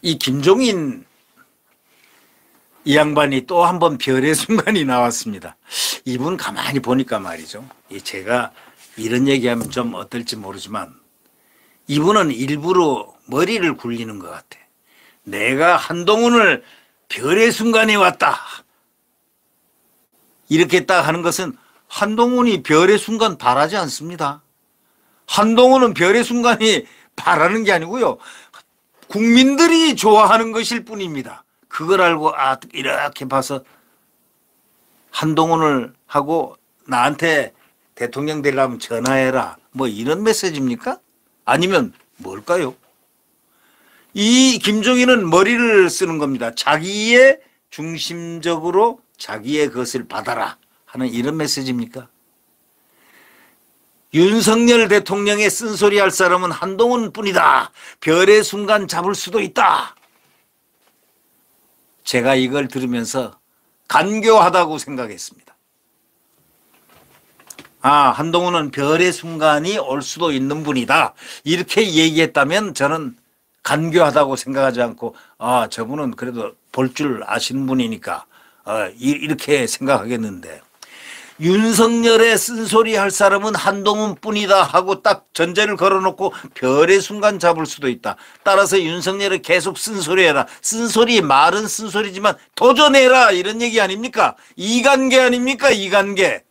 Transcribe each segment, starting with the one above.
이 김종인 이 양반이 또 한 번 별의 순간이 나왔습니다. 이분 가만히 보니까 말이죠. 제가 이런 얘기하면 좀 어떨지 모르지만 이분은 일부러 머리를 굴리는 것 같아. 내가 한동훈을 별의 순간이 왔다. 이렇게 딱 하는 것은 한동훈이 별의 순간 바라지 않습니다. 한동훈은 별의 순간이 바라는 게 아니고요. 국민들이 좋아하는 것일 뿐입니다. 그걸 알고 이렇게 봐서 한동훈을 하고 나한테 대통령 되려면 전화해라. 뭐 이런 메시지입니까? 아니면 뭘까요? 이 김종인은 머리를 쓰는 겁니다. 자기의 중심적으로 자기의 것을 받아라 하는 이런 메시지입니까? 윤석열 대통령의 쓴소리 할 사람은 한동훈 뿐이다. 별의 순간 잡을 수도 있다. 제가 이걸 들으면서 간교하다고 생각했습니다. 한동훈은 별의 순간이 올 수도 있는 분이다. 이렇게 얘기했다면 저는 간교하다고 생각하지 않고 저분은 그래도 볼 줄 아시는 분이니까 이렇게 생각하겠는데 윤석열의 쓴소리 할 사람은 한동훈 뿐이다 하고 딱 전제를 걸어놓고 별의 순간 잡을 수도 있다. 따라서 윤석열을 계속 쓴소리해라. 쓴소리 말은 쓴소리지만 도전해라 이런 얘기 아닙니까? 이간계 아닙니까? 이간계.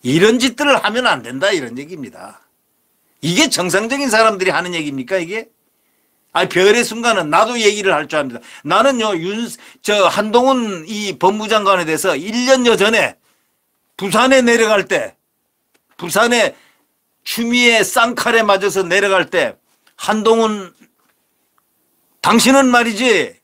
이런 짓들을 하면 안 된다 이런 얘기입니다. 이게 정상적인 사람들이 하는 얘기입니까 이게? 별의 순간은 나도 얘기를 할 줄 압니다. 나는요, 한동훈 이 법무장관에 대해서 1년여 전에 부산에 내려갈 때, 부산에 추미애 쌍칼에 맞아서 내려갈 때, 한동훈, 당신은 말이지,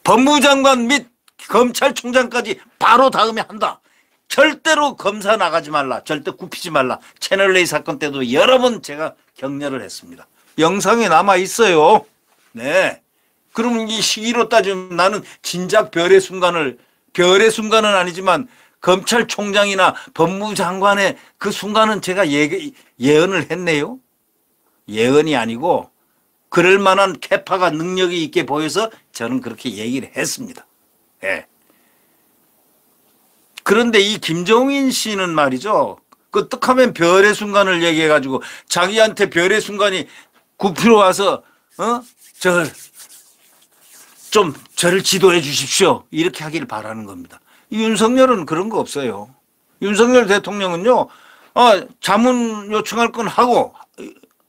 법무장관 및 검찰총장까지 바로 다음에 한다. 절대로 검사 나가지 말라. 절대 굽히지 말라. 채널A 사건 때도 여러 번 제가 격려를 했습니다. 영상에 남아 있어요. 네. 그럼 이 시기로 따지면 나는 진작 별의 순간은 아니지만 검찰총장이나 법무장관의 그 순간은 제가 예언을 했네요. 예언이 아니고 그럴 만한 캐파가 능력이 있게 보여서 저는 그렇게 얘기를 했습니다. 네. 그런데 이 김종인 씨는 말이죠. 그 떡하면 별의 순간을 얘기해가지고 자기한테 별의 순간이 굽히러 와서 저를 지도해 주십시오. 이렇게 하기를 바라는 겁니다. 윤석열은 그런 거 없어요. 윤석열 대통령은요. 자문 요청할 건 하고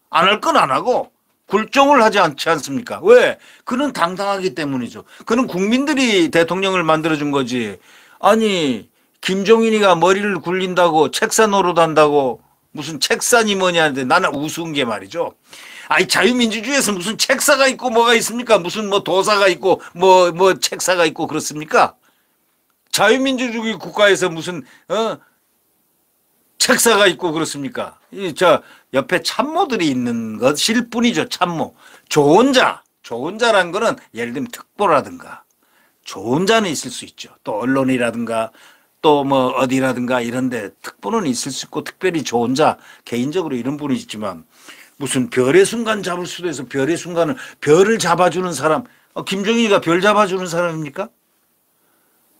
안 할 건 안 하고 굴종을 하지 않지 않습니까? 왜? 그는 당당하기 때문이죠. 그는 국민들이 대통령을 만들어준 거지. 아니 김종인이가 머리를 굴린다고 책사 노릇한다고 무슨 책사니 뭐냐 하는데 나는 우스운 게 말이죠. 자유민주주의에서 무슨 책사가 있고 뭐가 있습니까? 무슨 뭐 도사가 있고 뭐 책사가 있고 그렇습니까? 자유민주주의 국가에서 무슨 책사가 있고 그렇습니까? 옆에 참모들이 있는 것일 뿐이죠. 참모. 좋은 자란 거는 예를 들면 특보라든가 좋은 자는 있을 수 있죠. 또 언론이라든가 또 뭐 어디라든가 이런데 특보는 있을 수 있고 특별히 좋은 자 개인적으로 이런 분이 있지만 무슨 별의 순간 잡을 수도 해서 별의 순간을 별을 잡아주는 사람 김종인이가 별 잡아주는 사람입니까?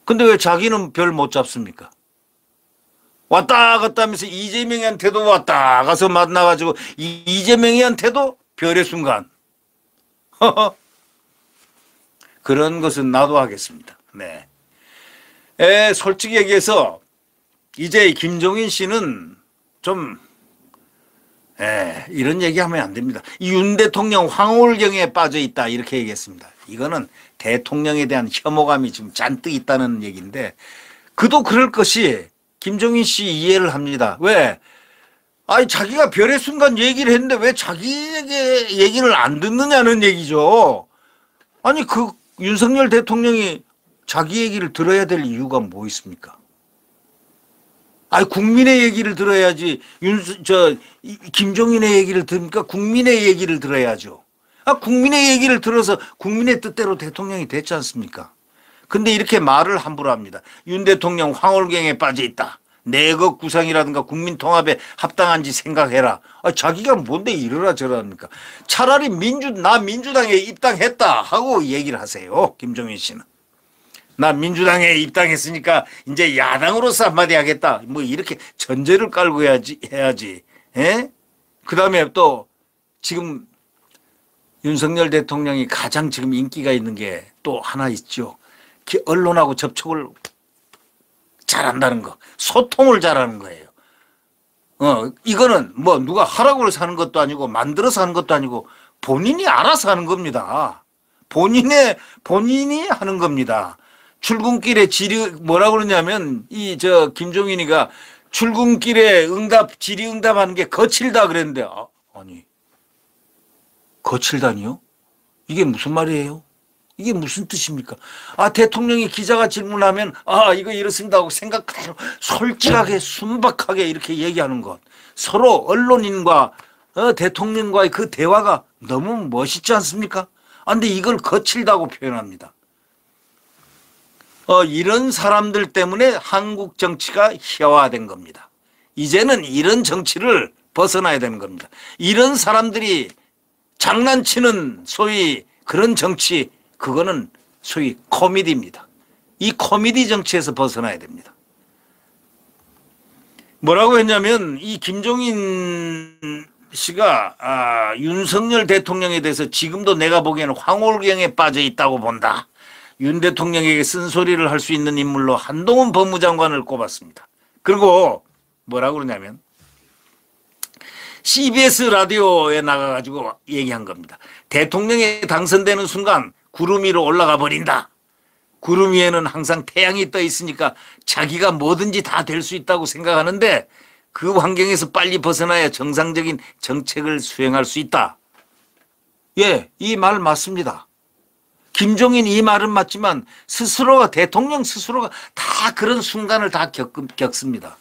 근데 왜 자기는 별 못 잡습니까? 왔다 갔다 하면서 이재명이한테도 왔다 가서 만나가지고 이재명이한테도 별의 순간 그런 것은 나도 하겠습니다. 네. 솔직히 얘기해서 이제 김종인 씨는 좀 이런 얘기하면 안 됩니다. 윤 대통령 황홀경에 빠져 있다 이렇게 얘기했습니다. 이거는 대통령에 대한 혐오감이 지금 잔뜩 있다는 얘기인데 그도 그럴 것이 김종인 씨 이해를 합니다. 왜? 자기가 별의 순간 얘기를 했는데 왜 자기에게 얘기를 안 듣느냐는 얘기죠. 그 윤석열 대통령이 자기 얘기를 들어야 될 이유가 뭐 있습니까? 국민의 얘기를 들어야지. 김종인의 얘기를 들으니까 국민의 얘기를 들어야죠. 국민의 얘기를 들어서 국민의 뜻대로 대통령이 됐지 않습니까? 근데 이렇게 말을 함부로 합니다. 윤 대통령 황홀경에 빠져 있다. 내각 구상이라든가 국민 통합에 합당한지 생각해라. 자기가 뭔데 이러라 저러랍니까? 차라리 나 민주당에 입당했다 하고 얘기를 하세요. 김종인 씨는. 나 민주당에 입당했으니까 이제 야당으로서 한마디 하겠다. 뭐 이렇게 전제를 깔고 해야지. 예? 그 다음에 또 지금 윤석열 대통령이 가장 지금 인기가 있는 게 또 하나 있죠. 언론하고 접촉을 잘한다는 거. 소통을 잘하는 거예요. 이거는 뭐 누가 하라고 해서 하는 것도 아니고 만들어서 하는 것도 아니고 본인이 알아서 하는 겁니다. 본인이 하는 겁니다. 출근길에 뭐라고 그러냐면 김종인이가 출근길에 질의응답하는 게 거칠다 그랬는데 아니 거칠다니요? 이게 무슨 말이에요? 이게 무슨 뜻입니까? 대통령이 기자가 질문하면 이거 이렇습니다 하고 생각하고 솔직하게 순박하게 이렇게 얘기하는 것. 서로 언론인과 대통령과의 그 대화가 너무 멋있지 않습니까? 근데 이걸 거칠다고 표현합니다. 이런 사람들 때문에 한국 정치가 희화화된 겁니다. 이제는 이런 정치를 벗어나야 되는 겁니다. 이런 사람들이 장난치는 소위 그런 정치, 그거는 소위 코미디입니다. 이 코미디 정치에서 벗어나야 됩니다. 뭐라고 했냐면 이 김종인 씨가 윤석열 대통령에 대해서 지금도 내가 보기에는 황홀경에 빠져 있다고 본다. 윤 대통령에게 쓴소리를 할 수 있는 인물로 한동훈 법무장관을 꼽았습니다. 그리고 뭐라고 그러냐면 CBS 라디오에 나가가지고 얘기한 겁니다. 대통령이 당선되는 순간 구름 위로 올라가 버린다. 구름 위에는 항상 태양이 떠 있으니까 자기가 뭐든지 다 될 수 있다고 생각하는데 그 환경에서 빨리 벗어나야 정상적인 정책을 수행할 수 있다. 예, 이 말 맞습니다. 김종인 이 말은 맞지만 대통령 스스로가 다 그런 순간을 다 겪습니다.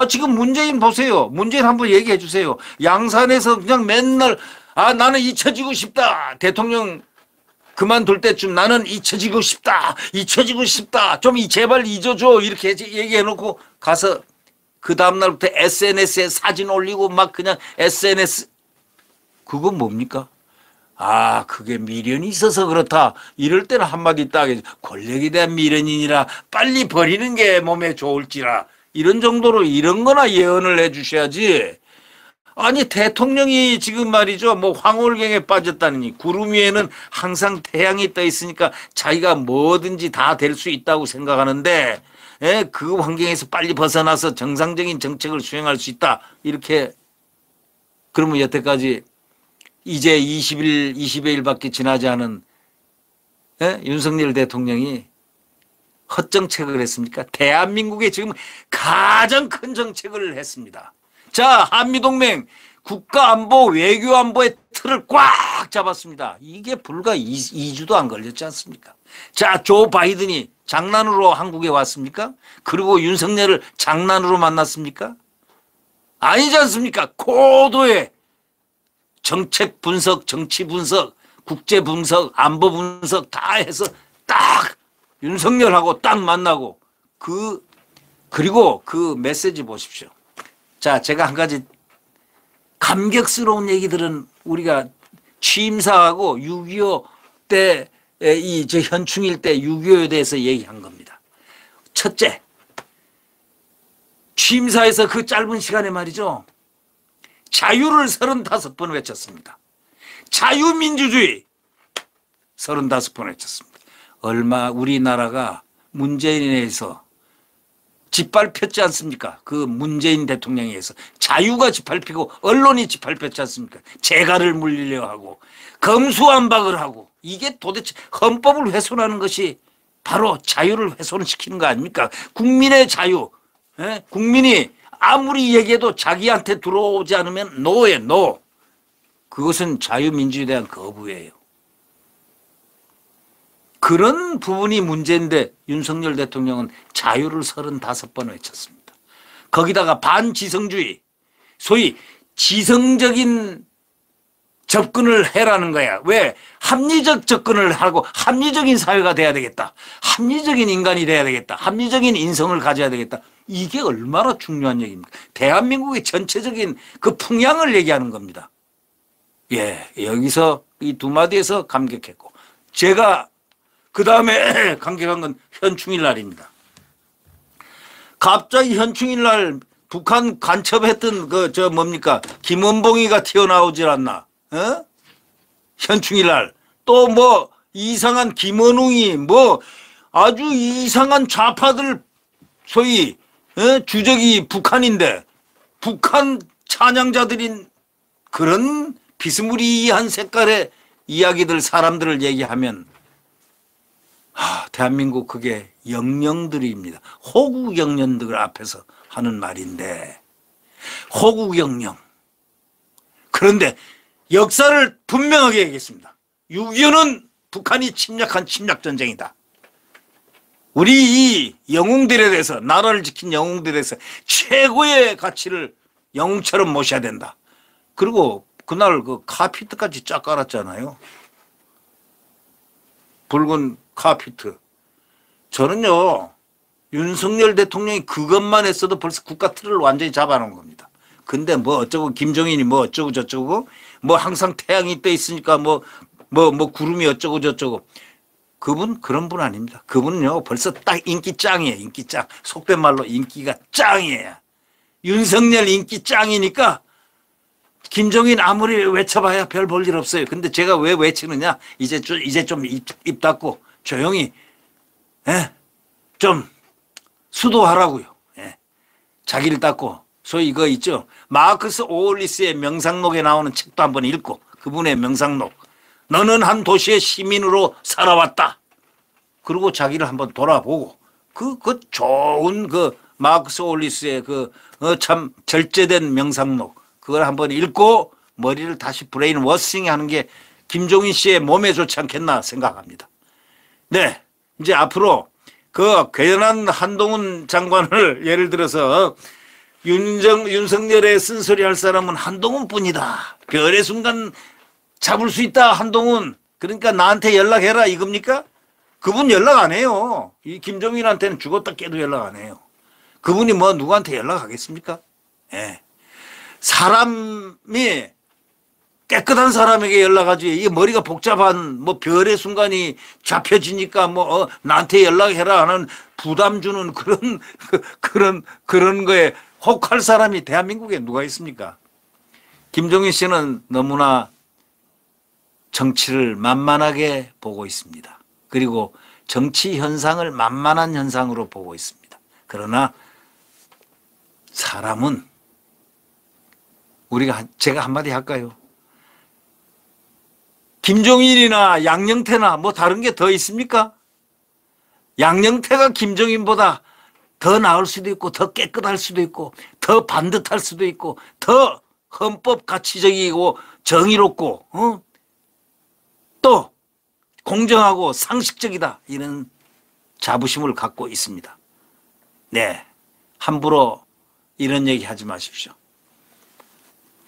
지금 문재인 보세요. 문재인 한번 얘기해 주세요. 양산에서 그냥 맨날 나는 잊혀지고 싶다. 대통령 그만둘 때쯤 나는 잊혀지고 싶다. 좀 제발 잊어줘. 이렇게 얘기해 놓고 가서 그 다음날부터 SNS에 사진 올리고 막 그냥 SNS. 그건 뭡니까? 그게 미련이 있어서 그렇다. 이럴 때는 한마디 딱 권력에 대한 미련이니라 빨리 버리는 게 몸에 좋을지라. 이런 정도로 이런 거나 예언을 해 주셔야지. 대통령이 지금 말이죠. 뭐 황홀경에 빠졌다니 구름 위에는 항상 태양이 떠 있으니까 자기가 뭐든지 다 될 수 있다고 생각하는데 그 환경에서 빨리 벗어나서 정상적인 정책을 수행할 수 있다. 이렇게 그러면 여태까지 이제 20여일밖에 지나지 않은 윤석열 대통령이 헛정책을 했습니까? 대한민국에 지금 가장 큰 정책을 했습니다. 자, 한미동맹 국가안보 외교안보의 틀을 꽉 잡았습니다. 이게 불과 2주도 안 걸렸지 않습니까? 자, 조 바이든이 장난으로 한국에 왔습니까? 그리고 윤석열을 장난으로 만났습니까? 아니지 않습니까? 고도의 정책 분석, 정치 분석, 국제 분석, 안보 분석 다 해서 딱 윤석열하고 딱 만나고 그리고 그 메시지 보십시오. 자, 제가 한 가지 감격스러운 얘기들은 우리가 취임사하고 6.25 때 현충일 때 6.25에 대해서 얘기한 겁니다. 첫째, 취임사에서 그 짧은 시간에 말이죠. 자유를 35번 외쳤습니다. 자유민주주의 35번 외쳤습니다. 우리나라가 문재인에 의해서 짓밟혔지 않습니까? 그 문재인 대통령에 의해서 자유가 짓밟히고 언론이 짓밟혔지 않습니까? 재갈을 물리려 하고 검수완박을 하고 이게 도대체 헌법을 훼손하는 것이 바로 자유를 훼손시키는 거 아닙니까? 국민의 자유. 국민이 아무리 얘기해도 자기한테 들어오지 않으면 노예요. 노. 그것은 자유민주에 대한 거부예요. 그런 부분이 문제인데 윤석열 대통령은 자유를 35번 외쳤습니다. 거기다가 반지성주의, 소위 지성적인 접근을 해라는 거야. 왜? 합리적 접근을 하고 합리적인 사회가 돼야 되겠다. 합리적인 인간이 돼야 되겠다. 합리적인 인성을 가져야 되겠다. 이게 얼마나 중요한 얘기입니까? 대한민국의 전체적인 그 풍향을 얘기하는 겁니다. 예, 여기서 이 두 마디에서 감격했고, 제가 그 다음에 감격한 건 현충일 날입니다. 갑자기 현충일 날 북한 간첩했던 뭡니까? 김원봉이가 튀어나오질 않나? 어? 현충일 날. 또 뭐 이상한 김원웅이 뭐 아주 이상한 좌파들 소위 주적이 북한인데 북한 찬양자들인 그런 비스무리한 색깔의 이야기들 사람들을 얘기하면 대한민국 그게 영령들입니다. 호국 영령들 앞에서 하는 말인데 호국 영령. 그런데 역사를 분명하게 얘기했습니다. 6.25는 북한이 침략한 침략전쟁이다. 우리 이 영웅들에 대해서 나라를 지킨 영웅들에 대해서 최고의 가치를 영웅처럼 모셔야 된다. 그리고 그날 그 카피트까지 쫙 깔았잖아요. 붉은 카피트. 저는요 윤석열 대통령이 그것만 했어도 벌써 국가 틀을 완전히 잡아놓은 겁니다. 근데 뭐 어쩌고 김정인이 뭐 어쩌고 저쩌고 뭐 항상 태양이 떠 있으니까 뭐 구름이 어쩌고 저쩌고. 그분 그런 분 아닙니다. 그분은요 벌써 딱 인기 짱이에요. 인기 짱. 속된 말로 인기가 짱이에요. 윤석열 인기 짱이니까 김정인 아무리 외쳐봐야 별 볼 일 없어요. 근데 제가 왜 외치느냐? 이제 좀 입 닫고 조용히 좀 수도하라고요. 자기를 닫고 소위 이거 있죠. 마크스 오올리스의 명상록에 나오는 책도 한번 읽고 그분의 명상록. 너는 한 도시의 시민으로 살아왔다. 그리고 자기를 한번 돌아보고 그 좋은 그 마크스 오올리스의 참 절제된 명상록 그걸 한번 읽고 머리를 다시 브레인 워싱 하는 게 김종인 씨의 몸에 좋지 않겠나 생각합니다. 네. 이제 앞으로 그 괴연한 한동훈 장관을 예를 들어서 윤석열의 쓴소리 할 사람은 한동훈 뿐이다. 별의 순간 잡을 수 있다 한동훈. 그러니까 나한테 연락해라 이겁니까? 그분 연락 안 해요. 이 김종인한테는 죽었다 깨도 연락 안 해요. 그분이 뭐 누구한테 연락하겠습니까? 예. 사람이 깨끗한 사람에게 연락하지. 이게 머리가 복잡한 뭐 별의 순간이 잡혀지니까 나한테 연락해라 하는 부담 주는 그런 거에 혹할 사람이 대한민국에 누가 있습니까? 김종인 씨는 너무나 정치를 만만하게 보고 있습니다. 그리고 정치 현상을 만만한 현상으로 보고 있습니다. 그러나 사람은 제가 한마디 할까요? 김종인이나 양영태나 뭐 다른 게 더 있습니까? 양영태가 김종인보다 더 나을 수도 있고 더 깨끗할 수도 있고 더 반듯할 수도 있고 더 헌법 가치적이고 정의롭고 또 공정하고 상식적이다 이런 자부심을 갖고 있습니다. 네, 함부로 이런 얘기 하지 마십시오.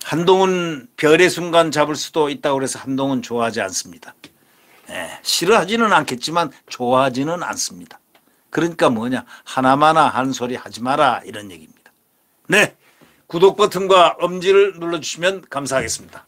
한동훈 별의 순간 잡을 수도 있다고 그래서 한동훈 좋아하지 않습니다. 네, 싫어하지는 않겠지만 좋아하지는 않습니다. 그러니까 뭐냐, 하나마나 하는 소리 하지 마라 이런 얘기입니다. 네, 구독 버튼과 엄지를 눌러주시면 감사하겠습니다.